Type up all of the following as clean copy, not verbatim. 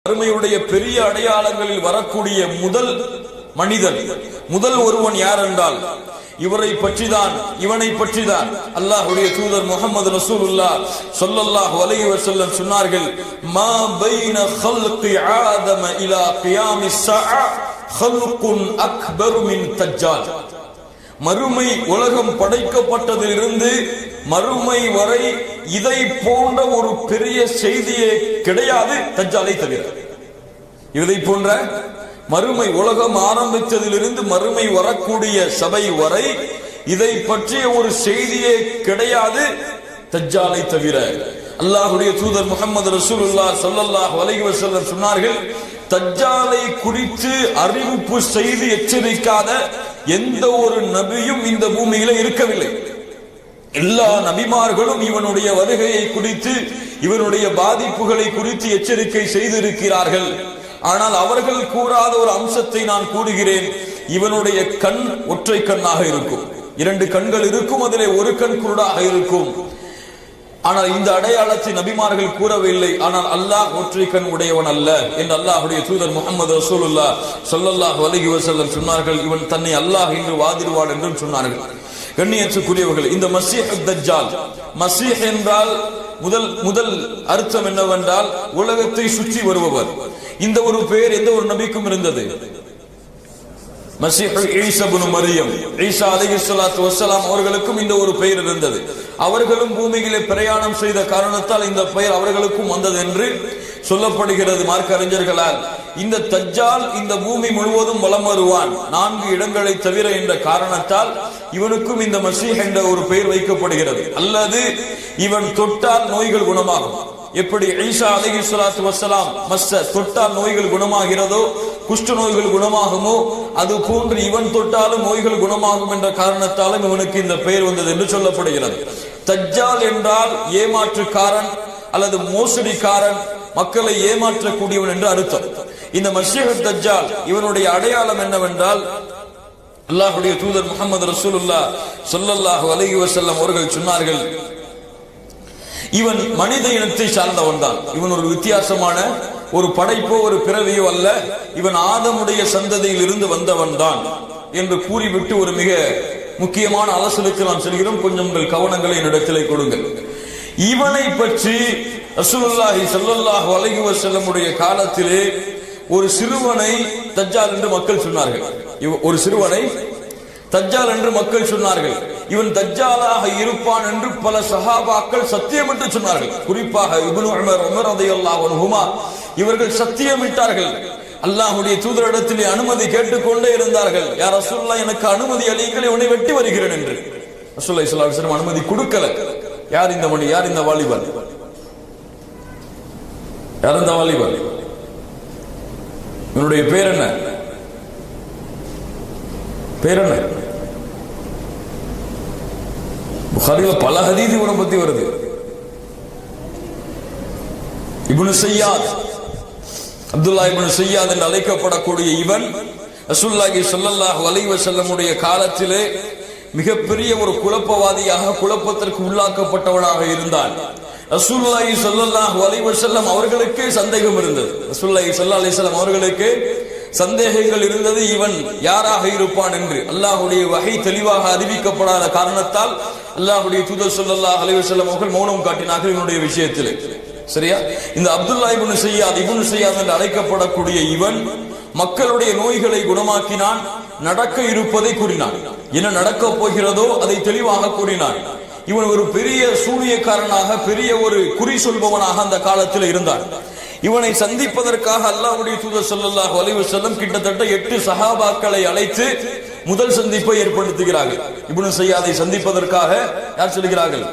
மறுமையுடைய பெரிய அடையாளங்களில் வரக்கூடிய முதல் மனிதன், முதல் ஒருவன் யார் என்றால் இவனை பற்றிதான் அல்லாஹ்வுடைய தூதர் முஹம்மது ரசூலுல்லாஹ் ஸல்லல்லாஹு அலைஹி வஸல்லம் சொன்னார்கள், மா பைன خلق ஆதம இலா கியாமிஸ் ஸஆ خلق அக்பர் மின் தஜ்ஜால். மறுமை உலகம் படைக்கப்பட்டதிலிருந்து மறுமை வரை இதை போன்ற ஒரு பெரிய செய்தியே கிடையாது தஜ்ஜாலை தவிர. இதை போன்ற மறுமை உலகம் ஆரம்பித்ததிலிருந்து மறுமை வரக்கூடிய சபை வரை இதை பற்றிய ஒரு செய்தியே கிடையாது தஜ்ஜாலை தவிர. அல்லாஹ்வுடைய தூதர் முஹம்மது ரசூலுல்லாஹ் ஸல்லல்லாஹு அலைஹி வஸல்லம் சொன்னார்கள், தஜ்ஜாலை குறித்து அறிவிப்பு செய்து எச்சரிக்காத எந்த ஒரு நபியும் இந்த பூமியில இருக்கவில்லை. எல்லா நபிமார்களும் இவனுடைய வருகையை குறித்து இவனுடைய பாதிப்புகளை குறித்து எச்சரிக்கை செய்திருக்கிறார்கள். ஆனால் அவர்கள் கூறாத ஒரு அம்சத்தை நான் கூறுகிறேன். இவனுடைய கண் ஒற்றை கண்ணாக இருக்கும், 2 கண்கள் இருக்கும், அதிலே ஒரு கண் குருடாக இருக்கும். ஆனால் இந்த அடையாளத்தை நபிமார்கள் கூறவில்லை. ஆனால் அல்லாஹ் ஒற்றை கண் உடையவன் அல்ல என்று அல்லாஹ்வுடைய தூதர் முஹம்மது ரசூலுல்லாஹ் ஸல்லல்லாஹு அலைஹி வஸல்லம் சொன்னார்கள். இவன் தன்னை அல்லாஹ் என்று வாதிடுவான் என்றும் சொன்னார்கள். கண்ணியத்துக்குரியவர்கள், இந்த மஸீஹ் தஜ்ஜால், மஸீஹ் என்றால் முதல் அர்த்தம் என்னவென்றால் உலகத்தை சுற்றி வருபவர். இந்த ஒரு பெயர் எந்த ஒரு நபிக்கும் இருந்தது. மஸீஹ் ஈசா இப்னு மரியம், ஈசா அலைஹிஸ்ஸலாத்து வஸ்ஸலாம் அவர்களுக்கும் இந்த ஒரு பெயர் இருந்தது. அவர்களும் பூமியிலே பிரயாணம் செய்த காரணத்தால் இந்த பெயர் அவர்களுக்கும் வந்தது என்று சொல்லப்படுகிறது மார்க்க அறிஞர்களால். இந்த தஜ்ஜால் இந்த பூமி முழுவதும் வலம் வருவான் 4 இடங்களை தவிர என்ற காரணத்தால் இவனுக்கும் இந்த மஸீஹ் என்ற ஒரு பெயர் வைக்கப்படுகிறது. அல்லது இவன் தொட்டால் நோய்கள் குணமாகும். எப்படி ஈசா அலைஹிஸ்ஸலாத்து வஸ்ஸலாம் தொட்டால் நோய்கள் குணமாகிறதோ, குஷ்ட நோய்கள் குணமாகுமோ, அது போன்று இவன் தொட்டாலும் நோய்கள் குணமாகும் என்ற காரணத்தாலும் இவனுக்கு இந்த பெயர் வந்தது என்று சொல்லப்படுகிறது. தஜ்ஜால் என்றால் ஏமாற்றுக்காரன் அல்லது மோசடிக்காரன், மக்களை ஏமாற்றக்கூடியவன் என்று அர்த்தம். இந்த மஸீஹ் தஜ்ஜால் இவனுடைய அடையாளம் என்னவென்றால் அல்லாஹ்வுடைய தூதர் முஹம்மது ரசூலுல்லாஹ் ஸல்லல்லாஹு அலைஹி வஸல்லம் அவர்கள் சொன்னார்கள், இவன் மனித இனத்தை சார்ந்தவன் தான். இவன் ஒரு வித்தியாசமான ஒரு படைப்போ ஒரு பிறவியோ அல்ல, இவன் ஆதமுடைய சந்ததியில் இருந்து வந்தவன் தான் என்று கூறிவிட்டு ஒரு மிக முக்கியமான அலசலுக்கு நாம் செல்கிறோம். கொஞ்சம் உங்கள் கவனங்களை என்னிடத்திலே கொடுங்கள். இவனை பற்றி ரசூலுல்லாஹி ஸல்லல்லாஹு அலைஹி வஸல்லம் உடைய காலத்திலே ஒரு சிறுவனை தஜ்ஜால் என்று மக்கள் சொன்னார்கள். ஒரு சிறுவனை தஜ்ஜால் என்று மக்கள் சொன்னார்கள். இவன் தஜ்ஜாலாக இருப்பான் என்று பல சஹாபாக்கள் சத்தியமிட்டு சொன்னார்கள். குறிப்பாக இப்னு உமர் ரலியல்லாஹு அன்ஹுமா இவர்கள் சத்தியமிட்டார்கள். அல்லாஹ்வுடைய தூதரிடத்திலே அனுமதி கேட்டுக்கொண்டே இருந்தார்கள். யா ரசூலுல்லாஹ், எனக்கு அனுமதி அளியுங்கள், இவனை வெட்டி வருகிறேன் என்று. ரசூலுல்லாஹி ஸல்லல்லாஹு அலைஹி வஸல்லம் அனுமதி கொடுக்கல. யார் இந்த மணி, யார் இந்த வாலிபன், யார் இந்த வாலிபன், இவனுடைய பேர் என்ன, பேர் என்ன? புகாரில பல ஹதீஸ் இவனை பத்தி வருது. இப்னு ஸையாத், அப்துல்லா இப்னு ஸையாத் என்று அழைக்கப்படக்கூடிய இவன் ரசூலுல்லாஹி ஸல்லல்லாஹு அலைஹி வஸல்லம் உடைய காலத்திலே மிகப்பெரிய ஒரு குழப்பவாதியாக, குழப்பத்திற்கு உள்ளாக்கப்பட்டவனாக இருந்தான். ரசூலுல்லாஹி ஸல்லல்லாஹு அலைஹி வஸல்லம் அவர்களுக்கு சந்தேகம் இருந்தது. ரசூலுல்லாஹி ஸல்லல்லாஹு அலைஹி வஸல்லம் அவர்களுக்கு சந்தேகங்கள் இருந்தது, இவன் யாராக இருப்பான் என்று. அல்லாஹ்வுடைய வஹி தெளிவாக அறிவிக்கப்படாத காரணத்தால் அல்லாஹ்வுடைய தூதர் ஸல்லல்லாஹு அலைஹி வஸல்லம் அவர்கள் மௌனம் காட்டினார்கள் இவனுடைய விஷயத்தில். சரியா? இந்த அப்துல்லா இப்னு ஸையாத் என்று அழைக்கப்படக்கூடிய இவன் மக்களுடைய நோய்களை குணமாக்கினான், நடக்க இருப்பதை கூறினான், என்ன நடக்க போகிறதோ அதை தெளிவாக கூறினான். இவன் ஒரு பெரிய சூனியக்காரனாக, பெரிய ஒரு குறி சொல்பவனாக அந்த காலத்தில் இருந்தான். இவனை சந்திப்பதற்காக அல்லாஹ்வுடைய தூதர் ஸல்லல்லாஹு அலைஹி வஸல்லம் கிட்டத்தட்ட 8 சஹாபாக்களை அழைத்து முதல் சந்திப்பை ஏற்படுத்துகிறார்கள். இப்னு ஸையாதை சந்திப்பதற்காக யார் செல்கிறார்கள்?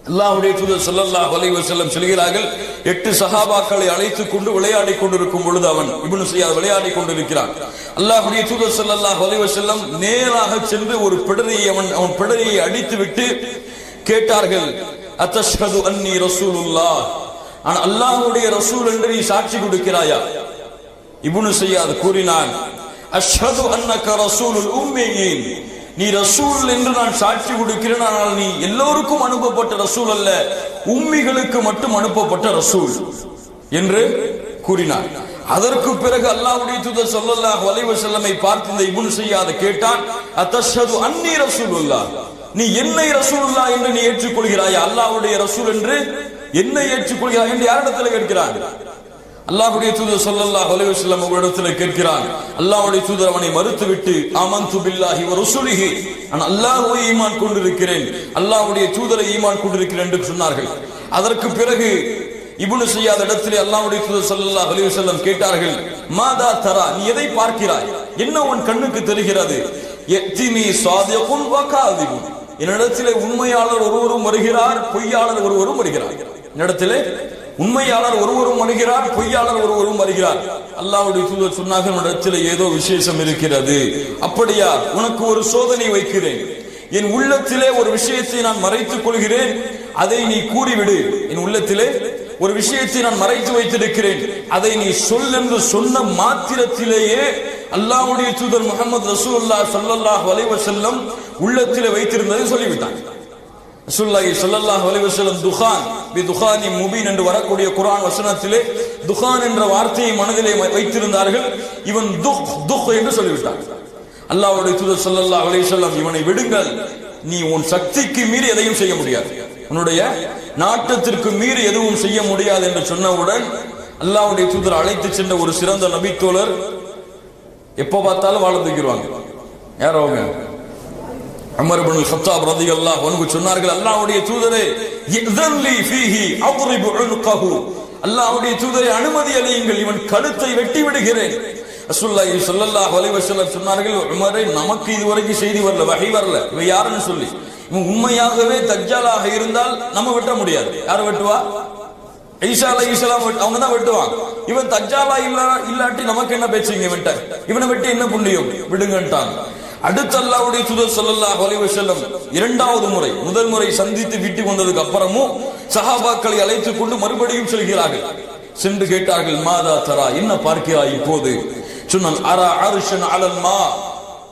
அல்லாஹ்வுடைய தூதர் ஸல்லல்லாஹு அலைஹி வஸல்லம் செல்கிறார்கள். 8 சஹாபாக்களை அழைத்துக் கொண்டு விளையாடிக் கொண்டிருக்கும் பொழுது அவன் இப்னு ஸையாத் விளையாடிக் கொண்டிருக்கிறான். அல்லாஹ்வுடைய தூதர் ஸல்லல்லாஹு அலைஹி வஸல்லம் நேராக சென்று ஒரு பிடரியை அவன் பிடரியை அடித்துவிட்டு கேட்டார்கள், அத்தஷ்ஹது அன்னி ரசூலுல்லாஹ், அல்லாஹ்வுடைய ரசூல் என்று நீ சாட்சி கொடுக்கிறாயா? இப்னு ஸையாத் கூறினான், அஷ்ஹது அன்னக ரசூலுல் உம்மீயின், நீ ரசூல் என்று நான் சாட்சி கொடுக்கிறேன், ஆனால் நீ எல்லோருக்கும் அனுப்பப்பட்ட ரசூல் அல்ல, உம்மிகளுக்கு மட்டும் அனுப்பப்பட்ட ரசூல் என்று கூறினார். அதற்கு பிறகு அல்லாஹ்வுடைய தூதர் ஸல்லல்லாஹு அலைஹி வஸல்லமை பார்த்து இந்த இப்னு ஸையாத் கேட்டான், அத்தஷ்ஹது அன்னி ரசூலுல்லாஹ், நீ என்னை ரசூலுல்லாஹ் என்று நீ ஏற்றுக்கொள்கிறாயா? அல்லாஹ்வுடைய ரசூல் என்று என்னை ஏற்றுக்கொள்கிறாய் என்று யாரிடத்தில் கேட்கிறான்? அல்லாஹ்வுடைய தூதர் ஸல்லல்லாஹு அலைஹி வஸல்லம் அவரிடத்தில் கேட்கிறான். அல்லாஹ்வுடைய தூதர் அவனை மறுத்துவிட்டு ஆமன்து பில்லாஹி வ ரசூலிஹி, நான் அல்லாஹ்வை ஈமான் கொண்டிருக்கிறேன், அல்லாஹ்வுடைய தூதரை ஈமான் கொண்டிருக்கிறேன் என்று சொன்னார்கள். அதற்கு பிறகு இப்னு ஸையாத் இடத்திலே அல்லாஹ்வுடைய தூதர் ஸல்லல்லாஹு அலைஹி வஸல்லம் கேட்டார்கள், மாதா தரா, நீ எதை பார்க்கிறாய்? என்ன உன் கண்ணுக்கு தெரிகிறது? யத்தினி சாதிகுன் வ காதிபுன், என்னிடத்திலே உண்மையாளர் ஒருவரும் வருகிறார், பொய்யாளர் ஒருவரும் வருகிறார். என்னிடத்திலே உண்மையாளர் ஒருவரும் வருகிறார், பொய்யாளர் ஒருவரும் வருகிறார். அல்லாஹ்வுடைய தூதர் சொன்னார்கள், என்னிடத்திலே ஏதோ விசேஷம் இருக்கிறது. அப்படியா? உனக்கு ஒரு சோதனை வைக்கிறேன். என் உள்ளத்திலே ஒரு விஷயத்தை நான் மறைத்துக் கொள்கிறேன், அதை நீ கூறிவிடு. என் உள்ளத்திலே ஒரு விஷயத்தை நான் மறைத்து வைத்திருக்கிறேன், அதை நீ சொல் என்று சொன்ன மாத்திரத்திலேயே அல்லாஹ்வுடைய தூதர் முஹம்மது ரசூலுல்லாஹ் ஸல்லல்லாஹு அலைஹி வஸல்லம் உள்ளத்திலே வைத்திருந்ததை சொல்லிவிட்டான். ரசூலுல்லாஹி ஸல்லல்லாஹு அலைஹி வஸல்லம் துகான் பி துகானி முபீன் என்று வரக்கூடிய குர்ஆன் வசனத்திலே துகான் என்ற வார்த்தையை மனதிலே வைத்திருந்தார்கள். இவன் துக் துக் என்று சொல்லிவிட்டான். அல்லாஹ்வுடைய தூதர் ஸல்லல்லாஹு அலைஹி வஸல்லம், இவனை விடுங்கள், நீ உன் சக்திக்கு மீறி எதையும் செய்ய முடியாது, உன்னுடைய நாட்டத்திற்கு மீறி எதுவும் செய்ய முடியாது என்று சொன்னவுடன் அல்லாஹ்வுடைய தூதர் அழைத்து சென்ற ஒரு சிறந்த நபி தோழர், எப்ப பார்த்தாலும் வாழ தூக்கிடுவாங்க. யார் அவங்க? உமர் இப்னு கத்தாப் ரலியல்லாஹு அன்ஹு சொன்னார்கள், அல்லாஹ்வுடைய தூதரே, இذنலி ஃபீஹி அضرب عنقه, அல்லாஹ்வுடைய தூதரே அனுமதி அளியுங்கள், இவன் கழுத்தை வெட்டி விடுகிறேன். ரசூலுல்லாஹி ஸல்லல்லாஹு அலைஹி வஸல்லம் சொன்னார்கள், உமரே, நமக்கு இதுவரைக்கும் செய்தி வரல, வஹி வரல, இவன் யாருன்னு சொல்லி. இவன் உண்மையாகவே தஜ்ஜாலாக இருந்தால் நம்ம வெட்ட முடியாது. யார் வெட்டுவா? ஈசா அலைஹிஸ்ஸலாம் அவங்க தான் வெட்டுவாங்க. இவன் தஜ்ஜாலா இல்லாட்டி நமக்கு என்ன பேச்சுங்க? இவனை வெட்டி என்ன புண்ணியம்? விடுங்கன்ட்டாங்க. அடுத்த அல்லாஹ்வுடைய தூதர் ஸல்லல்லாஹு அலைஹி வஸல்லம் இரண்டாவது முறை, முதல் முறை சந்தித்து வீட்டுக்கு வந்ததுக்கு அப்புறமும் சஹாபாக்களை அழைத்துக் கொண்டு மறுபடியும் செல்கிறார்கள். சென்று கேட்டார்கள், மாதா தரா, என்ன பார்க்கிறாய் இப்போது? சொன்னான், அரா அர்ஷன் அலல் மா,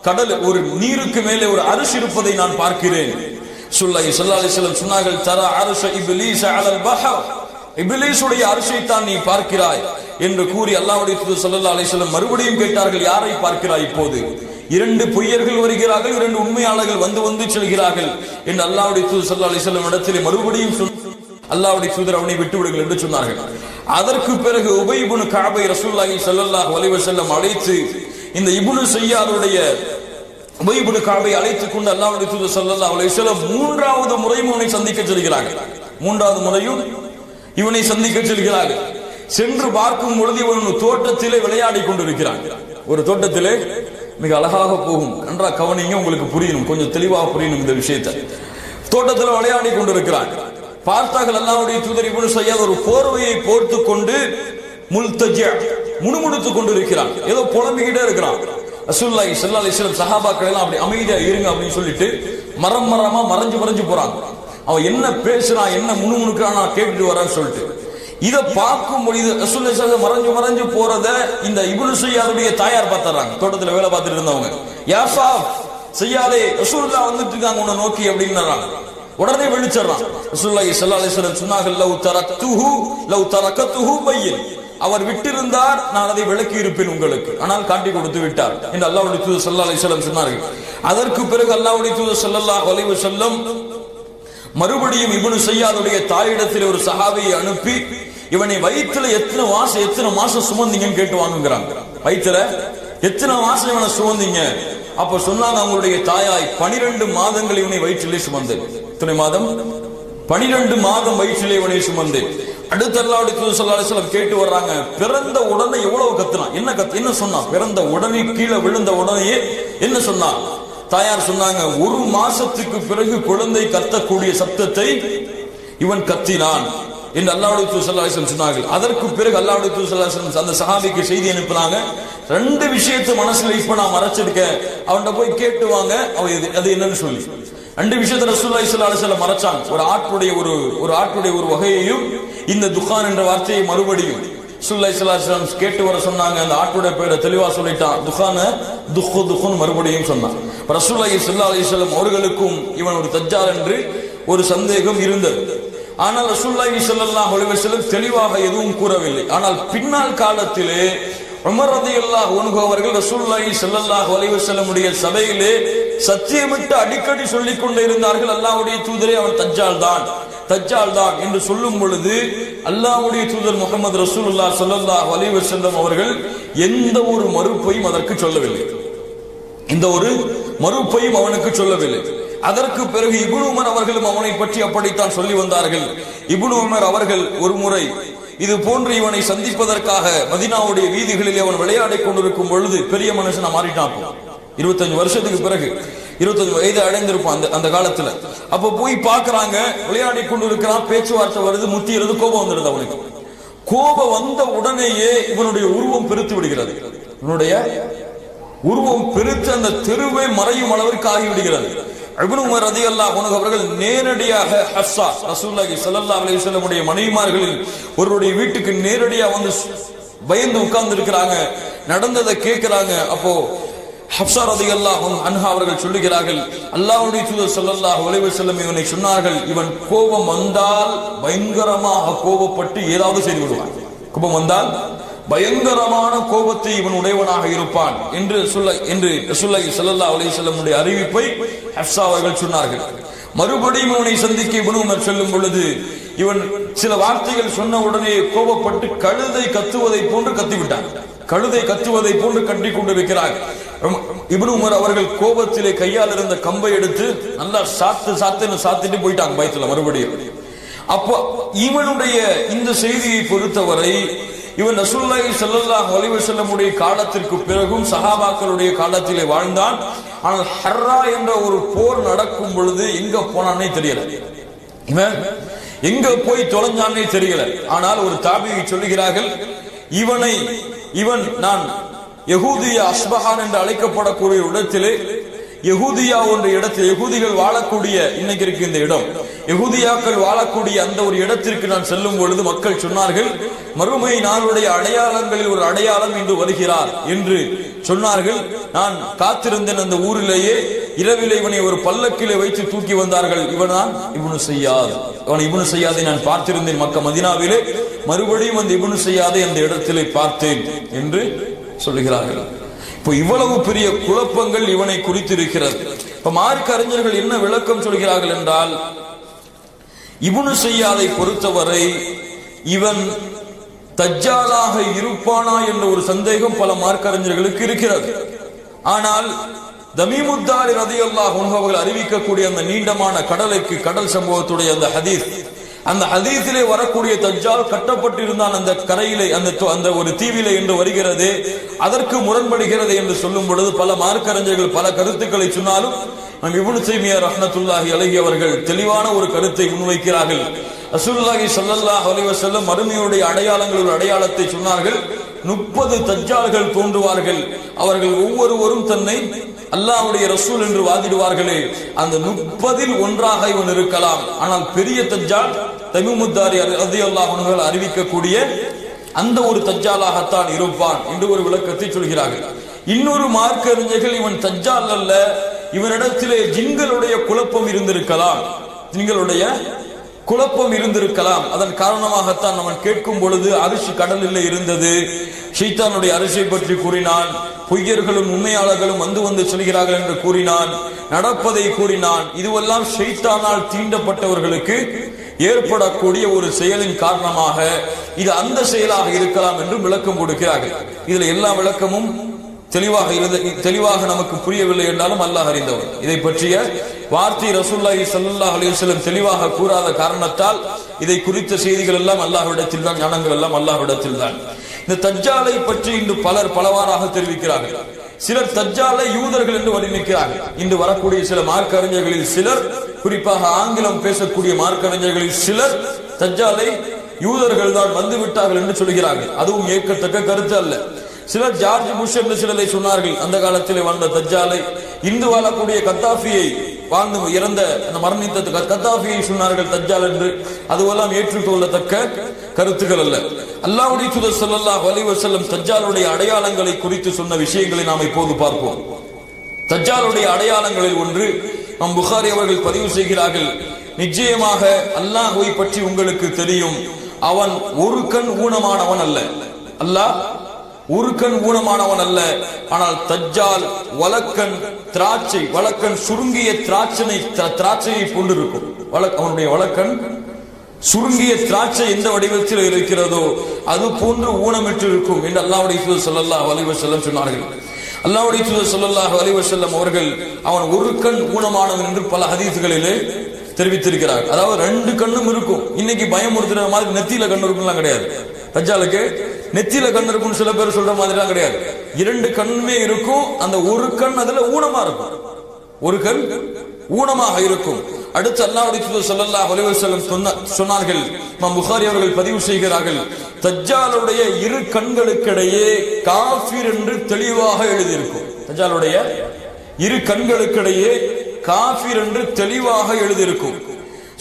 கடல் ஒரு நீருக்கு மேலே ஒரு அரிசி இருப்பதை நான் பார்க்கிறேன். ஸல்லல்லாஹு அலைஹி வஸல்லம் சொன்னார்கள், தரா அர்ஷ இப்லீஸ் அலல் பஹர், இப்லீஸுடைய அரிசியை தான் நீ பார்க்கிறாய் என்று கூறி அல்லாஹ்வுடைய தூதர் ஸல்லல்லாஹு அலைஹி வஸல்லம் மறுபடியும் கேட்டார்கள், யாரை பார்க்கிறாய் இப்போது? இரண்டு பொய்யர்கள் வருகிறார்கள், இரண்டு உண்மையாளர்கள் வந்து வந்து செல்கிறார்கள் என்று அல்லாஹ்வுடைய தூதர் ஸல்லல்லாஹு அலைஹி வஸல்லம் இடத்திலே மறுபடியும் அல்லாஹ்வுடைய தூதர் அவனை விட்டு விடுங்கள் என்று சொன்னார்கள். அதற்கு பிறகு உபை இப்னு கஅபை ரசூலுல்லாஹி ஸல்லல்லாஹு அலைஹி வஸல்லம் அழைத்து இந்த இப்னு ஸையாதுடைய உபை இப்னு கஅபை அழைத்துக் கொண்டு அல்லாஹ்வுடைய தூதர் ஸல்லல்லாஹு அலைஹி வஸல்லம் மூன்றாவது முறையும் இவனை சந்திக்க செல்கிறார்கள். மூன்றாவது முறையும் இவனை சந்திக்க செல்கிறார்கள். சென்று பார்க்கும் பொழுது இவன் தோட்டத்திலே விளையாடி கொண்டிருக்கிறான். ஒரு தோட்டத்திலே மிக அழகாக போகும். நன்றா கவனிங்க, உங்களுக்கு புரியணும், கொஞ்சம் தெளிவாக புரியணும் இந்த விஷயத்தை. தோட்டத்தில் விளையாடி கொண்டிருக்கிறான். பார்த்தார்கள் அல்லாஹ்வுடைய தூதர் இப்னு ஸையாத் ஒரு போர்வையை போர்த்து கொண்டு முல்தஜிஅ, முணுமுணுத்துக் கொண்டிருக்கிறான், ஏதோ புலம்பிக்கிட்டே இருக்கிறான். ரசூலுல்லாஹி ஸல்லல்லாஹு அலைஹி வஸல்லம் சஹாபாக்கள் எல்லாம் அப்படி அமைதியா இருங்க அப்படின்னு சொல்லிட்டு மரமா மறைஞ்சு போறாங்க. அவன் என்ன பேசுறான், என்ன முணுமுணுக்கிறான் கேட்டுட்டு வரான்னு சொல்லிட்டு இத பார்க்கும் பொழுது ரசூலுல்லாஹி ஸல்லல்லாஹு அலைஹி வஸல்லம் மறைஞ்சு போறத இந்த இப்னு ஸையாதுடைய தாயார் பார்த்தாங்க. தோட்டத்துல வேலை பார்த்துட்டு இருந்தவங்க, யா ஸாப் ஸையாதே, ரசூலுல்லாஹ் வந்துட்டு இருக்காங்க உன்னை நோக்கி அப்படின்றாங்க. உடனே வெளிச்சறான். ரசூலுல்லாஹி ஸல்லல்லாஹு அலைஹி வஸல்லம் சொன்னார்கள், லவ் தரக்கத்துஹு பையின், அவர் விட்டிருந்தார் நான் அதை விளக்கி இருப்பேன் உங்களுக்கு, ஆனால் காட்டி கொடுத்து விட்டார் என்று அல்லாஹ்வுடைய தூதர் ஸல்லல்லாஹு அலைஹி வஸல்லம் சொன்னார்கள். அதற்கு பிறகு அல்லாஹ்வுடைய தூதர் ஸல்லல்லாஹு அலைஹி வஸல்லம் மறுபடியும் இப்னு ஸையாதுடைய தாயிடத்தில் ஒரு சஹாபியை அனுப்பி, இவனை வயிற்றுல எத்தனை மாசம் சுமந்தீங்கன்னு கேட்டு வாங்குகிறாங்க. வயிற்றுல எத்தனை மாசம் இவனை சுமந்தீங்க? அப்ப சொன்னாங்க, அவங்களுடைய தாயாய் 12 மாதங்கள் இவனை வயிற்றிலே சுமந்தேன். எத்தனை மாதம்? 12 மாதம் வயிற்றிலே இவனை சுமந்தேன். அடுத்த அல்லாஹ்வுடைய தூதர் ஸல்லல்லாஹு அலைஹி வஸல்லம் கேட்டு வர்றாங்க, பிறந்த உடனே எவ்வளவு கத்துனான்? என்ன சொன்னா? பிறந்த உடனே கீழே விழுந்த உடனே என்ன சொன்னா? தாயார் சொன்னாங்க, 1 மாசத்துக்கு பிறகு குழந்தை கத்தக்கூடிய சத்தத்தை இவன் கத்தினான் என்று அல்லாஹ்வுடைய தூதர் ஸல்லல்லாஹு அலைஹி வஸல்லம் சொன்னார்கள். அதற்கு பிறகு அல்லாஹ்வுடைய தூதர் ஸல்லல்லாஹு அலைஹி வஸல்லம் அந்த சஹாபிக்கு செய்தி அனுப்புனாங்க, 2 விஷயத்தை மனசுல இப்ப நான் மறைச்சிருக்கேன், அவன்கிட்ட போய் கேட்டுவாங்க அது என்னன்னு சொல்லி. 2 விஷயத்தை ரசூலுல்லாஹி ஸல்லல்லாஹு அலைஹி வஸல்லம் மறைச்சாங்க. ஒரு ஆட்டுடைய ஒரு வகையையும் இந்த துகான் என்ற வார்த்தையை மறுபடியும் ரசூலுல்லாஹி ஸல்லல்லாஹு அலைஹி வஸல்லம் கேட்டு வர சொன்னாங்க. அந்த ஆட்டுடைய பேரை தெளிவா சொல்லிட்டான், துகான துஹுன் மறுபடியும் சொன்னான். ரசூலுல்லாஹி ஸல்லல்லாஹு அலைஹி வஸல்லம் அவர்களுக்கும் இவன் ஒரு தஜ்ஜால் என்று ஒரு சந்தேகம் இருந்தது. ஆனால் ரசூலுல்லாஹி ஸல்லல்லாஹு அலைஹி வஸல்லம் தெளிவாக எதுவும் கூறவில்லை. ஆனால் பின்னால் காலத்திலே உமர் ரலியல்லாஹு அன்ஹு அவர்கள் ரசூலுல்லாஹி ஸல்லல்லாஹு அலைஹி வஸல்லம் உடைய சபையிலே சத்தியமிட்டு அடிக்கடி சொல்லிக் கொண்டே இருந்தார்கள், அல்லாஹ்வுடைய தூதரே அவன் தஜ்ஜால் தான் என்று சொல்லும் பொழுது அல்லாஹ்வுடைய தூதர் முஹம்மது ரசூலுல்லாஹி ஸல்லல்லாஹு அலைஹி வஸல்லம் அவர்கள் எந்த ஒரு மறுப்பையும் அதற்கு சொல்லவில்லை. இந்த ஒரு மறுப்பையும் அவனுக்கு சொல்லவில்லை. அதற்கு பிறகு இப்னு உமர் அவர்களும் அவனை பற்றி அப்படித்தான் சொல்லி வந்தார்கள். இப்னு உமர் அவர்கள் ஒரு முறை இது போன்று இவனை சந்திப்பதற்காக மதீனாவுடைய வீதிகளில் அவன் விளையாடிக் கொண்டிருக்கும் பொழுது, பெரிய மனுஷனா மாறிட்டான், 25 வருஷத்துக்கு பிறகு 25 வயது அடைந்திருப்பான் அந்த காலத்துல. அப்ப போய் பாக்குறாங்க, விளையாடி கொண்டிருக்கிறான், பேச்சுவார்த்தை வருது, முத்தியிறது, கோபம் வந்துடுது அவனுக்கு. கோபம் வந்த உடனேயே இவனுடைய உருவம் பெருத்து விடுகிறது. இவனுடைய உருவம் பெருத்து அந்த தெருவை மறையும் அளவிற்கு ஆகிவிடுகிறது. இப்னு உமர் ரலியல்லாஹு அன்ஹு அவர்கள் நேரடியாக ஹஃப்ஸா ரசூலுல்லாஹி ஸல்லல்லாஹு அலைஹி வஸல்லம் உடைய மனைவிமார்களில் ஒருவருடைய வீட்டுக்கு நேரடியாக வந்து பயந்து உட்கார்ந்து இருக்கிறாங்க. நடந்ததை கேட்கிறாங்க. அப்போ ஹஃப்ஸா ரலியல்லாஹு அன்ஹா அவர்கள் சொல்லுகிறார்கள், அல்லாஹ்வுடைய தூதர் ஸல்லல்லாஹு அலைஹி வஸல்லம் இவனை சொன்னார்கள், இவன் கோபம் வந்தால் பயங்கரமாக கோபப்பட்டு ஏதாவது செய்து விடுவான். கோபம் வந்தால் பயங்கரமான கோபத்தை இவன் உடையவனாக இருப்பான் என்று ரசூலுல்லாஹி ஸல்லல்லாஹு அலைஹி வஸல்லம் உடைய அறிவிப்பை ஹஃப்ஸா அவர்கள் சொன்னார்கள். மறுபடியும் இவனை சந்திக்க இப்னு உமர் செல்லும் பொழுது இவன் சில வார்த்தைகள் சொன்ன உடனே கோபப்பட்டு கழுதை கத்துவதை போன்று கத்திவிட்டான். கழுதை கத்துவதை போன்று கட்டிக் கொண்டிருக்கிறார். இப்னு உமர் அவர்கள் கோபத்திலே கையால் இருந்த கம்பை எடுத்து நல்லா சாத்திட்டு போயிட்டாங்க பயத்துல மறுபடியும். அப்போ இவனுடைய இந்த செய்தியை பொறுத்தவரை இவன் ரசூலுல்லாஹி ஸல்லல்லாஹு அலைஹி வஸல்லம் உடைய காலத்திற்கு பிறகும் சஹாபாக்களுடைய காலத்திலே வாழ்ந்தான். ஆனால் ஹர்ரா என்ற ஒரு போர் நடக்கும் பொழுது எங்க போனானே தெரியல, இவன் எங்க போய் தொலைஞ்சானே தெரியல. ஆனால் ஒரு தாபியை சொல்லுகிறார்கள், இவன் நான் யஹூதியா அஸ்பஹான் என்று அழைக்கப்படக்கூடிய இடத்திலே யஹூதியா என்ற இடத்தில் யஹூதிகள் வாழக்கூடிய இன்னைக்கு இருக்கு இந்த இடம், யஹூதியாக்கள் வாழக்கூடிய அந்த ஒரு இடத்திற்கு நான் செல்லும் பொழுது மக்கள் சொன்னார்கள், மறுமை நாளுடைய அடையாளங்களில் ஒரு அடையாளம் இன்று வருகிறார் என்று சொன்னார்கள். நான் காத்திருந்தேன் அந்த ஊரிலேயே. இரவிலே இவனை ஒரு பல்லக்கிலே வைத்து தூக்கி வந்தார்கள். இவன் இப்னு ஸையாதை நான் பார்த்திருந்தேன் மக்கா மதீனாவிலே. மறுபடியும் அந்த இப்னு ஸையாதை அந்த இடத்திலே பார்த்தேன் என்று சொல்லுகிறார்கள். இப்போ இவ்வளவு பெரிய குழப்பங்கள் இவனை குறித்து இருக்கிறது. இப்ப மார்க்க அறிஞர்கள் என்ன விளக்கம் சொல்கிறார்கள் என்றால், இப்னு ஸையாதை பொறுத்தவரை இவன் தஜ்ஜாலாக இருப்பானா என்ற ஒரு சந்தேகம் பல மார்க்க அறிஞர்களுக்கு இருக்கிறது. ஆனால் தமீமுத்தாரி ரலியல்லாஹு அன்ஹு அவர்கள் அறிவிக்கக்கூடிய அந்த நீண்டமான கடல் சம்பவத்துடைய அந்த ஹதீஸிலே வரக்கூடிய தஜ்ஜால் கட்டப்பட்டிருந்தான் அந்த கரையிலே, அந்த ஒரு தீவிலே என்று வருகிறது. அதற்கு முரண்படுகிறது என்று சொல்லும் பொழுது பல மார்க்கறிஞர்கள் பல கருத்துக்களை சொன்னாலும் இப்னு தைமியா ரஹ்மத்துல்லாஹி அலைஹி அவர்கள் தெளிவான ஒரு கருத்தை முன்வைக்கிறார்கள். ரசூலுல்லாஹி ஸல்லல்லாஹு அலைஹி வஸல்லம் மறுமையுடைய அடையாளங்கள் ஒரு அடையாளத்தை சொன்னார்கள். 30 தஜ்ஜால்கள் தோன்றுவார்கள். அவர்கள் ஒவ்வொருவரும் தன்னை அல்லாஹ்வுடைய ரசூல் என்று வாதிடுவார்களே, அந்த 30இல் ஒன்றாக இவன் இருக்கலாம். ஆனால் பெரிய தஜ்ஜால் தமீமுத்தாரி ரலியல்லாஹு அன்ஹு அறிவிக்கக்கூடிய அந்த ஒரு தஜ்ஜாலாகத்தான் இருப்பான் என்று ஒரு விளக்கத்தை சொல்கிறார்கள். இன்னொரு மார்க்க அறிஞர்கள் இவன் தஜ்ஜால் அல்ல, இவனிடத்திலே ஜின்களுடைய குழப்பம் இருந்திருக்கலாம். அதன் காரணமாகத்தான் அவன் கேட்கும் பொழுது அரிசி கடலில் இருந்தது, ஷைத்தானுடைய அரிசியை பற்றி கூறினான், பொய்யர்களும் உண்மையாளர்களும் வந்து சொல்கிறார்கள் என்று கூறினான், நடப்பதை கூறினான். இதுவெல்லாம் ஷைத்தானால் தீண்டப்பட்டவர்களுக்கு ஏற்படக்கூடிய ஒரு செயலின் காரணமாக இது அந்த செயலாக இருக்கலாம் என்று விளக்கம் கொடுக்கிறார்கள். இதுல எல்லா விளக்கமும் தெளிவாக நமக்கு புரியவில்லை என்றாலும் அல்லாஹ் அறிந்தவர். இதை பற்றிய வார்த்தை ரசூலுல்லாஹி ஸல்லல்லாஹு அலைஹி வஸல்லம் தெளிவாக கூறாத காரணத்தால் இதை குறித்த செய்திகள் எல்லாம் அல்லாஹ்விடத்தில் தான், ஞானங்கள் எல்லாம் அல்லாஹ்விடத்தில் தான். இந்த தஜ்ஜாலை பற்றி இன்று பலர் பலவாறாக தெரிவிக்கிறார்கள். சிலர் தஜ்ஜாலை யூதர்கள் என்று வர்ணிக்கிறார்கள். இன்று வரக்கூடிய சில மார்க்க அறிஞர்களில் சிலர், குறிப்பாக ஆங்கிலம் பேசக்கூடிய மார்க்க அறிஞர்களில் சிலர் தஜ்ஜாலை யூதர்கள் தான் வந்து விட்டார்கள் என்று சொல்கிறார்கள். அதுவும் ஏற்கத்தக்க கருத்து அல்ல. சிலர் ஜார்ஜ் புஷ் என்று சிலரை சொன்னார்கள். அந்த காலத்திலே வாழ்ந்த தஜ்ஜாலை, இந்து வாழக்கூடிய கத்தாஃபியை வாழ்ந்து இறந்த அந்த மரணித்த கத்தாஃபியை சொன்னார்கள் தஜ்ஜால் என்று. அதுவெல்லாம் ஏற்றுக்கொள்ளத்தக்க கருத்துக்கள் அல்ல. அல்லாஹ்வுடைய தூதர் ஸல்லல்லாஹு அலைஹி வஸல்லம் தஜ்ஜாலுடைய அடையாளங்களை குறித்து சொன்ன விஷயங்களை நாம் இப்போது பார்ப்போம். தஜ்ஜாலுடைய அடையாளங்களில் ஒன்று, புகாரி அவர்கள் பதிவு செய்கிறார்கள், நிச்சயமாக அல்லாஹ்வை பற்றி உங்களுக்கு தெரியும், அவன் ஒரு கண் ஊனமானவன் அல்ல. அல்லாஹ் ஒரு கண் ஊனமானவன் அல்ல. ஆனால் தஜ்ஜால் வலக்கண் திராட்சை, வலக்கண் சுருங்கிய திராட்சையை கொண்டிருக்கும். அவனுடைய வலக்கண் சுருங்கிய திராட்சை எந்த வடிவத்தில் இருக்கிறதோ அது போன்று ஊனமிட்டு இருக்கும் என்று அல்லாஹ்வுடைய தூதர் ஸல்லல்லாஹு அலைஹி வஸல்லம் சொன்னார்கள். அல்லாஹ்வுடைய தூதர் ஸல்லல்லாஹு அலைஹி வஸல்லம் அவர்கள் அவன் ஒரு கண் ஊனமானவன் என்று பல ஹதீஸ்களிலே தெரிவித்திருக்கிறார். அதாவது 2 கண்ணும் இருக்கும். இன்னைக்கு பயமுறுத்துற மாதிரி நெத்தியில கண் இருக்கும்லாம் கிடையாது. தஜ்ஜாலுக்கு நெத்தியில கண் இருக்கும் சில பேர் சொல்ற மாதிரிலாம் கிடையாது. 2 கண்ணுமே இருக்கும். அந்த ஒரு கண் அதுல ஊனமா இருக்கும், ஒரு கண் ஊனமாக இருக்கும். அடுத்து அல்லாஹ்வுடைய தூதர் ஸல்லல்லாஹு அலைஹி வஸல்லம் சொன்னார்கள், இமாம் புகாரி அவர்கள் பதிவு செய்கிறார்கள், தஜ்ஜாலுடைய 2 கண்களுக்கிடையே காஃபிர் என்று தெளிவாக எழுதியிருக்கும். தஜ்ஜாலுடைய 2 கண்களுக்கிடையே காஃபிர் என்று தெளிவாக எழுதியிருக்கும்.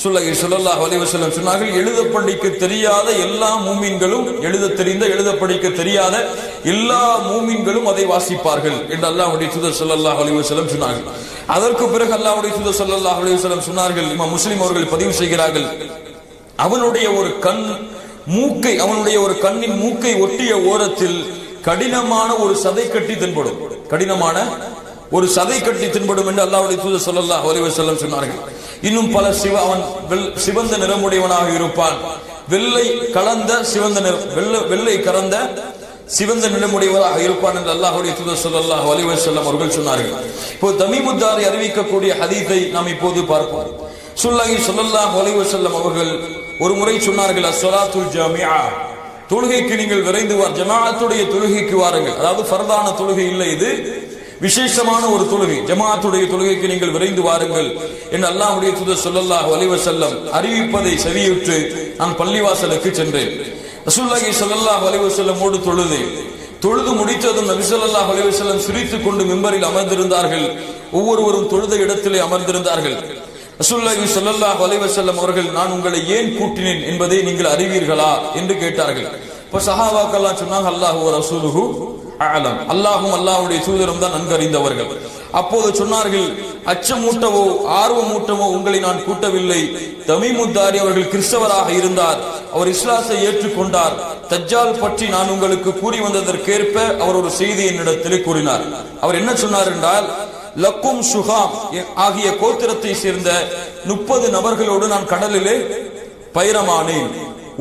ஸல்லல்லாஹு அலைஹி வஸல்லம் சொன்னார்கள், எழுத படிக்க தெரியாத எல்லா மூமின்களும், எழுத தெரிந்த எழுத படிக்க தெரியாத எல்லா மூமின்களும் அதை வாசிப்பார்கள் என்று அல்லாஹ்வுடைய தூதர் ஸல்லல்லாஹு அலைஹி வஸல்லம் சொன்னார்கள். அதற்கு பிறகு அல்லாஹ்வுடைய தூதர் ஸல்லல்லாஹு அலைஹி வஸல்லம் சொன்னார்கள், இமாம் முஸ்லிம் அவர்கள் பதிவு செய்கிறார்கள், அவனுடைய ஒரு கண் மூக்கை, அவனுடைய ஒரு கண்ணின் மூக்கை ஒட்டிய ஓரத்தில் கடினமான ஒரு சதை கட்டி தென்படும், கடினமான ஒரு சதை கட்டி தென்படும் என்று அல்லாஹ்வுடைய தூதர் ஸல்லல்லாஹு அலைஹி வஸல்லம் சொன்னார்கள். இன்னும் பல அவன் சிவந்த நிறமுடையவனாக இருப்பான், வெள்ளை கலந்த சிவந்த நிறம், வெள்ளை கலந்த சிவந்த நிறமுடையவராக இருப்பான் என்று அல்லாஹ்வுடைய தூதர் ஸல்லல்லாஹு அலைஹி வஸல்லம் அவர்கள் சொன்னார்கள். இப்போ தமீமுத்தாரி அறிவிக்கக்கூடிய ஹதீஸை நாம் இப்போது பார்ப்போம். ஸல்லல்லாஹு அலைஹி வஸல்லம் அவர்கள் ஒரு முறை சொன்னார்கள், அஸ்ஸலாத்துல் ஜாமிஆ, தொழுகைக்கு நீங்கள் விரைந்து ஜமாஅத்துடைய தொழுகைக்கு வாருங்கள். அதாவது ஃபர்தான தொழுகை இல்லை, இது விசேஷமான ஒரு தொழுகை, ஜமாஅத்துடைய தொழுகைக்கு நீங்கள் விரைந்து வாருங்கள் என்று அல்லாஹ்வுடைய தூதர் ஸல்லல்லாஹு அலைஹி வஸல்லம் அறிவிப்பதை செவியுற்று நான் பள்ளிவாசலுக்கு சென்றேன். ரசூலுல்லாஹி ஸல்லல்லாஹு அலைஹி வஸல்லமோடு தொழுது முடித்ததும் நபி ஸல்லல்லாஹு அலைஹி வஸல்லம் சிரித்துக் கொண்டு மிம்பரில் அமர்ந்திருந்தார்கள். ஒவ்வொருவரும் தொழுத இடத்திலே அமர்ந்திருந்தார்கள். ரசூலுல்லாஹி ஸல்லல்லாஹு அலைஹி வஸல்லம் அவர்கள், நான் உங்களை ஏன் கூட்டினேன் என்பதை நீங்கள் அறிவீர்களா என்று கேட்டார்கள். இப்ப சஹாபாக்கெல்லாம் சொன்னாங்க, அல்லாஹு வ ரசூலுஹு அஅலம், அல்லாஹ்வும் அல்லாஹ்வுடைய தூதரும் தான் நன்கு அறிந்தவர்கள். அப்போது சொன்னார்கள், அச்சமூட்டவோ ஆர்வமூட்டவோ உங்களை நான் கூட்டவில்லை. தமீமுத்தாரி அவர்கள் கிறிஸ்தவராக இருந்தார், அவர் இஸ்லாத்தை ஏற்றுக்கொண்டார். தஜ்ஜால் பற்றி நான் உங்களுக்கு கூறி வந்ததற்கேற்ப அவர் ஒரு செய்தி என்னிடத்திலே கூறினார். அவர் என்ன சொன்னார் என்றால், லக்கும் சுகாம் ஆகிய கோத்திரத்தை சேர்ந்த 30 நபர்களோடு நான் கடலிலே பயணமானேன்.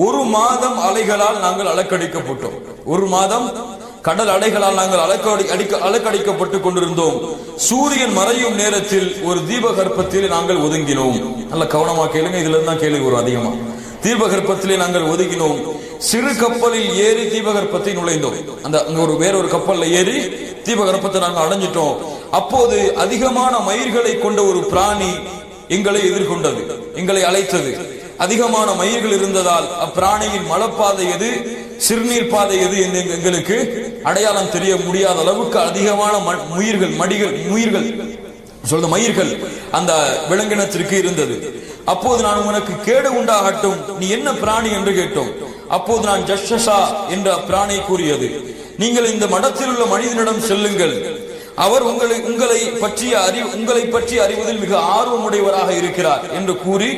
1 மாதம் அலைகளால் நாங்கள் அலக்கடிக்கப்பட்டோம். 1 மாதம் கடல் அலைகளால் நாங்கள் அலக்கடிக்கப்பட்டுக் கொண்டிருந்தோம். சூரியன் மறையும் நேரத்தில் ஒரு தீபகற்பத்தில் நாங்கள் ஒதுங்கினோம். நல்ல கவனமா கேளுங்க, இதுல இருந்தான் கேள்வி வரும் அதிகமா. தீபகற்பத்திலே நாங்கள் ஒதுங்கினோம். சிறு கப்பலில் ஏறி தீபகற்பத்தை நுழைந்தோம். அந்த வேறொரு கப்பல்ல ஏறி தீபகற்பத்தை நாங்கள் அடைஞ்சிட்டோம். அப்போது அதிகமான மயிர்களை கொண்ட ஒரு பிராணி எங்களை எதிர்கொண்டது, எங்களை அழைத்தது. அதிகமான மயிர்கள் இருந்ததால் அப்பிராணியின் மலப்பாதை எது, சிறுநீர் பாதை எது என்று எங்களுக்கு அடையாளம் தெரிய முடியாத அளவுக்கு அதிகமான மயிர்கள் அந்த விலங்கினத்திற்கு இருந்தது. அப்போது நான் உனக்கு கேடு உண்டாகட்டும், நீ என்ன பிராணி என்று கேட்டோம். அப்போது நான் ஜஷஷா என்ற பிராணி கூறியது, நீங்கள் இந்த மடத்தில் உள்ள மனிதனிடம் செல்லுங்கள், அவர் உங்களை பற்றி அறிவதில் மிக ஆர்வமுடையவராக இருக்கிறார் என்று கூறி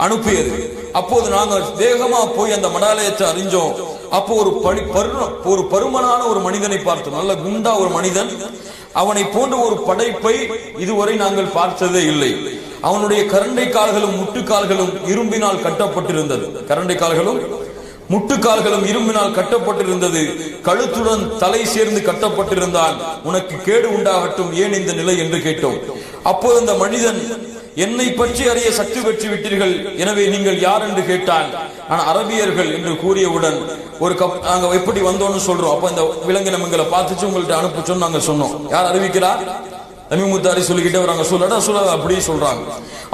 அனுப்பியது. அப்போது நாங்கள் வேகமா போய் அந்த மடாலயத்தை அறிஞ்சோம். அப்போ ஒரு பருமனான ஒரு மனிதனை பார்த்தோம், நல்ல குண்டா ஒரு மனிதன். அவனை போன்ற ஒரு படைப்பை இதுவரை நாங்கள் பார்த்ததே இல்லை. அவனுடைய கரண்டை கால்களும் முட்டுக்கால்களும் இரும்பினால் கட்டப்பட்டிருந்தது. கரண்டை கால்களும் முட்டுக்கால்களும் இரும்பினால் கட்டப்பட்டிருந்தது. கழுத்துடன் தலை சேர்ந்து கட்டப்பட்டிருந்தான். உனக்கு கேடு உண்டாகட்டும், ஏன் இந்த நிலை என்று கேட்டோம். அப்போது அந்த மனிதன், என்னை பற்றி அறிய சக்தி பெற்று விட்டீர்கள், எனவே நீங்கள் யார் என்று கேட்டான். நான் அரபியர்கள் என்று கூறியவுடன் நாங்க எப்படி வந்தோம்னு சொல்றோம். அப்ப இந்த விலங்கினம் எங்களை பார்த்துச்சு, உங்கள்ட்ட அனுப்ப சொன்னு நாங்க சொன்னோம். யார் அறிவிக்கிறார்? தமீமுத்தாரி சொல்லிக்கிட்டே வராங்க. சொல்ல அப்படியே சொல்றாங்க.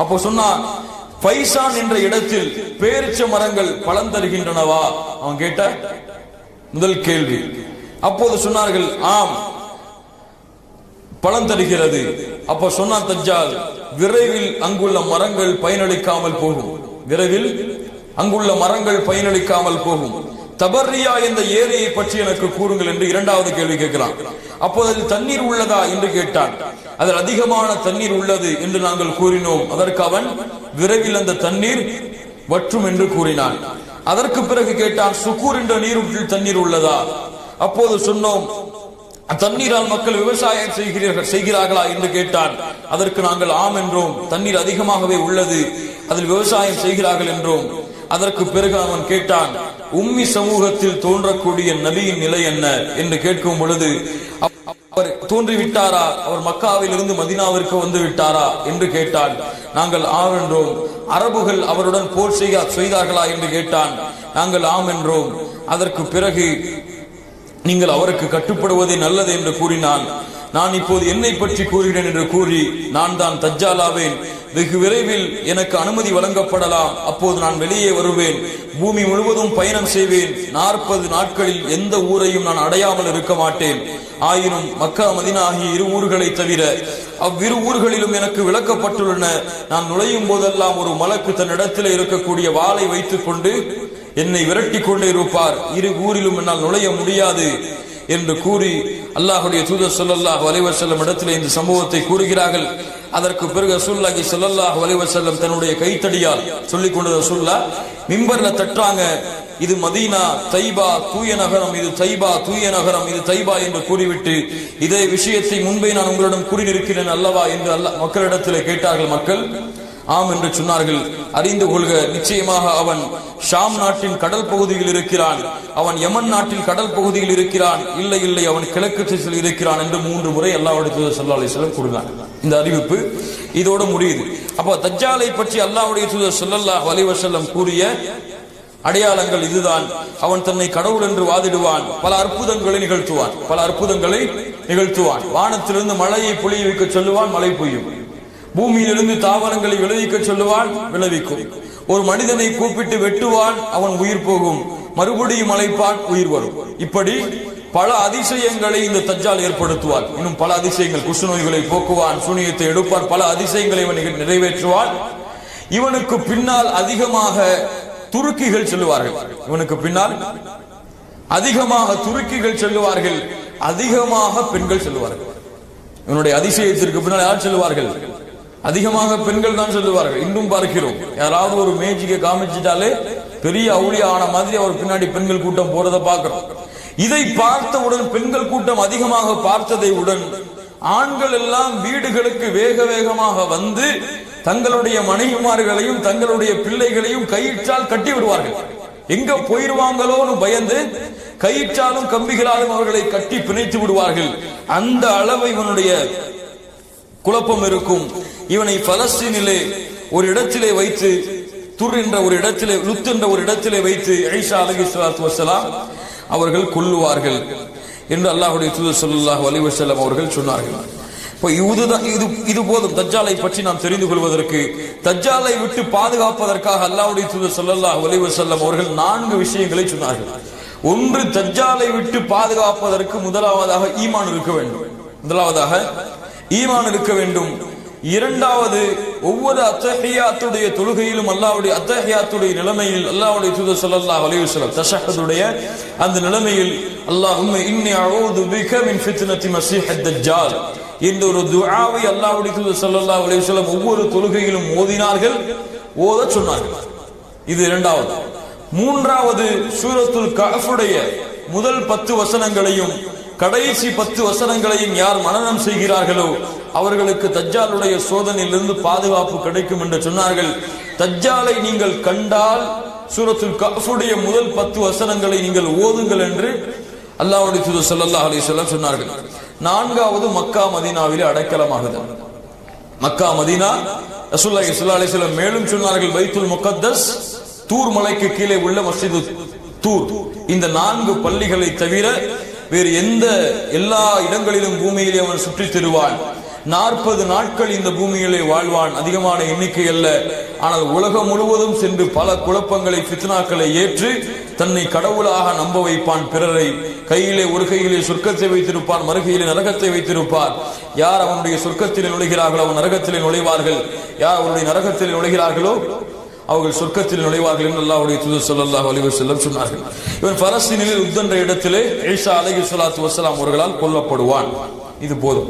அப்போ சொன்னா, பைசான் என்ற இடத்தில் பேரிச்ச மரங்கள் பழம் தருகின்றனவா? அவன் கேட்ட முதல் கேள்வி. அப்போது சொன்னார்கள், ஆம், பழம் தருகிறது. அப்ப சொன்னான் தஜ்ஜால், விரைவில் அங்குள்ள மரங்கள் பயனளிக்காமல் போகும், விரைவில் அங்குள்ள மரங்கள் பயனளிக்காமல் போகும். தபர்ரியா என்ற ஏரியை பற்றி எனக்கு கூறுங்கள் என்று இரண்டாவது கேள்வி கேட்கிறான். அப்போது அதில் தண்ணீர் உள்ளதா என்று கேட்டான். அதில் அதிகமான தண்ணீர் உள்ளது என்று நாங்கள் கூறினோம். அதற்கு அவன் விரைவில் அந்த தண்ணீர் வற்றும் என்று கூறினான். அதற்கு பிறகு கேட்டான், சுக்கூர் என்ற நீரூற்றில் தண்ணீர் உள்ளதா? அப்போது சொன்னோம், தண்ணீரால் மக்கள் விவசாயம் செய்கிறார்களா என்று கேட்டான். அதற்கு நாங்கள் ஆம் என்றோம், தண்ணீர் அதிகமாகவே உள்ளது, அதில் விவசாயம் செய்கிறார்கள் என்றோம். அதற்கு பிறகு அவன் கேட்டான், உம்மி சமூகத்தில் தோன்றக்கூடிய நபியின் நிலை என்ன என்று கேட்கும் பொழுது, அவர் தோன்றிவிட்டாரா, அவர் மக்காவில் இருந்து மதீனாவிற்கு வந்து விட்டாரா என்று கேட்டான். நாங்கள் ஆம் என்றோம். அரபுகள் அவருடன் போர் செய்தார்களா என்று கேட்டான். நாங்கள் ஆம் என்றோம். அதற்கு பிறகு நீங்கள் அவருக்கு கட்டுப்படுவதே நல்லது என்று கூறினான். நான் இப்போது என்னை பற்றி கூறுகிறேன் என்று கூறி, நான் தான் தஜ்ஜாலாவேன், வெகு விரைவில் எனக்கு அனுமதி வழங்கப்படலாம், அப்போது நான் வெளியே வருவேன், பூமி முழுவதும் பயணம் செய்வேன், 40 நாட்களில் எந்த ஊரையும் நான் அடையாமல் இருக்க மாட்டேன். ஆயினும் மக்கா மதீனா ஆகிய 2 ஊர்களை தவிர அவ்விரு ஊர்களிலும் எனக்கு விளக்கப்பட்டுள்ளன. நான் நுழையும் போதெல்லாம் ஒரு மலக்கு தன்னிடத்தில் இருக்கக்கூடிய வாளை வைத்துக் கொண்டு என்னை விரட்டி கொண்டே இருப்பார். 2 ஊரிலும் என்னால் நுழைய முடியாது என்று கூறி அல்லாஹ்வுடைய தூதர் ஸல்லல்லாஹு அலைஹி வஸல்லம் இடத்திலே இந்த சம்பவத்தை கூறுகிறார்கள். அதற்கு பிறகு ரசூலுல்லாஹி ஸல்லல்லாஹு அலைஹி வஸல்லம் தன்னுடைய கைத்தடியால் சொல்லிக் கொண்ட ரசூலுல்லாஹ் மிம்பர்ல தட்டுறாங்க, இது மதீனா தைபா தூய நகரம், இது தைபா தூய நகரம், இது தைபா என்று கூறிவிட்டு, இதே விஷயத்தை முன்பே நான் உங்களிடம் கூறியிருக்கிறேன் அல்லவா என்று மக்களிடத்திலே கேட்டார்கள். மக்கள் ஆம் என்று சொன்னார்கள். அறிந்து கொள்க, நிச்சயமாக அவன் ஷாம் நாட்டின் கடல் பகுதியில் இருக்கிறான், அவன் யமன் நாட்டில் கடல் பகுதியில் இருக்கிறான், இல்லை இல்லை அவன் கிழக்கு திசையில் இருக்கிறான் என்று 3 முறை அல்லாஹ்வுடைய தூதர் ஸல்லல்லாஹு அலைஹி வஸல்லம் கூறினார். இந்த அறிவிப்பு இதோடு முடியுது. அப்ப தஜ்ஜாலை பற்றி அல்லாஹ்வுடைய தூதர் ஸல்லல்லாஹு அலைஹி வஸல்லம் கூறிய அடையாளங்கள் இதுதான். அவன் தன்னை கடவுள் என்று வாதிடுவான், பல அற்புதங்களை நிகழ்த்துவான். வானத்திலிருந்து மழையை பொழிய வைக்க சொல்லுவான், மழை பொய்யும். பூமியிலிருந்து தாவரங்களை விளைவிக்க சொல்லுவான், விளைவிக்கும். ஒரு மனிதனை கூப்பிட்டு வெட்டுவான், அவன் உயிர் போகும், மறுபடியும் அழைப்பான், உயிர் வரும். இப்படி பல அதிசயங்களை இந்த தஜ்ஜால் ஏற்படுத்துவான். இன்னும் பல அதிசயங்கள், குஷ்ட நோய்களை போக்குவான், சூனியத்தை எடுப்பான், பல அதிசயங்களை இவன் நிறைவேற்றுவான். இவனுக்கு பின்னால் அதிகமாக துருக்கிகள் செல்லுவார்கள். இவனுக்கு பின்னால் அதிகமாக துருக்கிகள் செல்லுவார்கள், அதிகமாக பெண்கள் செல்லுவார்கள். இவனுடைய அதிசயத்திற்கு பின்னால் யார் செல்லுவார்கள்? அதிகமாக பெண்கள் தான் சொல்லுவார்கள். இன்னும் பார்க்கிறோம், யாராவது ஒரு மேஜிக்கை காமிச்சிட்டாலே பெரிய அவுளியா ஆன மாதிரி அவர் பின்னாடி பெண்கள் கூட்டம் போறதை பார்க்கிறோம். இதை பார்த்தவுடன், பெண்கள் கூட்டம் அதிகமாக பார்த்ததை உடன் ஆண்கள் எல்லாம் வீடுகளுக்கு வேக வேகமாக வந்து தங்களுடைய மனைவிமார்களையும் தங்களுடைய பிள்ளைகளையும் கயிற்றால் கட்டி விடுவார்கள். எங்க போயிருவாங்களோன்னு பயந்து கயிற்றாலும் கம்பிகளாலும் அவர்களை கட்டி பிணைத்து விடுவார்கள். அந்த அளவு இவனுடைய குழப்பம் இருக்கும். இவனை பலஸ்தீனிலே ஒரு இடத்திலே வைத்து, துர் என்ற ஒரு இடத்திலே, லுத் என்ற ஒரு இடத்திலே வைத்து ஈசா அலைஹிஸ்ஸலாத்து வஸ்ஸலாம் அவர்கள் கொல்லுவார்கள் என்று அல்லாஹ்வுடைய தூதர் ஸல்லல்லாஹு அலைஹி வஸல்லம் அவர்கள் சொன்னார்கள். இது போதும் தஜ்ஜாலை பற்றி நாம் தெரிந்து கொள்வதற்கு. தஜ்ஜாலை விட்டு பாதுகாப்பதற்காக அல்லாஹ்வுடைய தூதர் ஸல்லல்லாஹு அலைஹி வஸல்லம் அவர்கள் 4 விஷயங்களை சொன்னார்கள். ஒன்று, தஜ்ஜாலை விட்டு பாதுகாப்பதற்கு முதலாவதாக ஈமான் இருக்க வேண்டும். இரண்டாவது, ஒவ்வொரு அத்தஹியாத்துடைய தொழுகையிலும் அல்லாஹ்வுடைய அத்தஹியாத்துடைய நிலைமையில் அல்லாஹ்வுடைய தூதர் ஸல்லல்லாஹு அலைஹி வஸல்லம் தஷஹ்ஹுடைய அந்த நிலைமையில் அல்லாஹும்ம இன்னி அஊது பிக மின் ஃபித்னத்தி மஸீஹ் தஜ்ஜால் என்ற ஒரு துஆவை அல்லாஹ்வுடைய தூதர் ஸல்லல்லாஹு அலைஹி வஸல்லம் ஒவ்வொரு தொழுகையிலும் ஓதச் சொன்னார்கள். இது இரண்டாவது. மூன்றாவது, சூரத்துல் கஹ்ஃபுடைய முதல் 10 வசனங்களையும் கடைசி 10 வசனங்களையும் யார் மனனம் செய்கிறார்களோ அவர்களுக்கு தஜ்ஜாலுடைய சோதனையிலிருந்து பாதுகாப்பு கிடைக்கும் என்று சொன்னார்கள். தஜ்ஜாலை நீங்கள் கண்டால் சூரத்துல் கஹ்ஃபுடைய முதல் 10 வசனங்களை நீங்கள் ஓதுங்கள் என்று அல்லாஹ்வுடைய தூதர் ஸல்லல்லாஹு அலைஹி வஸல்லம் சொன்னார்கள். நான்காவது, மக்கா மதீனாவிலே அடைக்கலமாகுதல். மக்கா மதீனா, ரசூலுல்லாஹி ஸல்லல்லாஹு அலைஹி வஸல்லம் மேலும் சொன்னார்கள், பைத்துல் முகத்தஸ், தூர் மலைக்கு கீழே உள்ள மஸ்ஜிது தூர், இந்த 4 பள்ளிகளை தவிர வேறு எல்லா இடங்களிலும் பூமியிலே அவன் சுற்றித் திருவான். 40 நாட்கள் இந்த பூமியிலே வாழ்வான். அதிகமான எண்ணிக்கை அல்ல, ஆனால் உலகம் முழுவதும் சென்று பல குழப்பங்களை, ஃபித்னாக்களை ஏற்று தன்னை கடவுளாக நம்ப வைப்பான். பிறரை கையிலே ஒரு கையிலே சொர்க்கத்தை வைத்திருப்பான், மறுகையிலே நரகத்தை வைத்திருப்பார். யார் அவனுடைய சொர்க்கத்திலே நுழைகிறார்களோ அவன் நரகத்திலே நுழைவார்கள், யார் அவனுடைய நரகத்திலே நுழைகிறார்களோ அவர்கள் சொர்க்கத்தில் நுழைவார்கள் என்று அல்லாஹ்வுடைய தூதர் ஸல்லல்லாஹு அலைஹி வஸல்லம் சொன்னார்கள். இவன் பலஸ்தீனில் உத் என்ற இடத்திலே ஈசா அலைஹிஸ்ஸலாத்து வஸ்ஸலாம் அவர்களால் கொல்லப்படுவான். இது போதும்.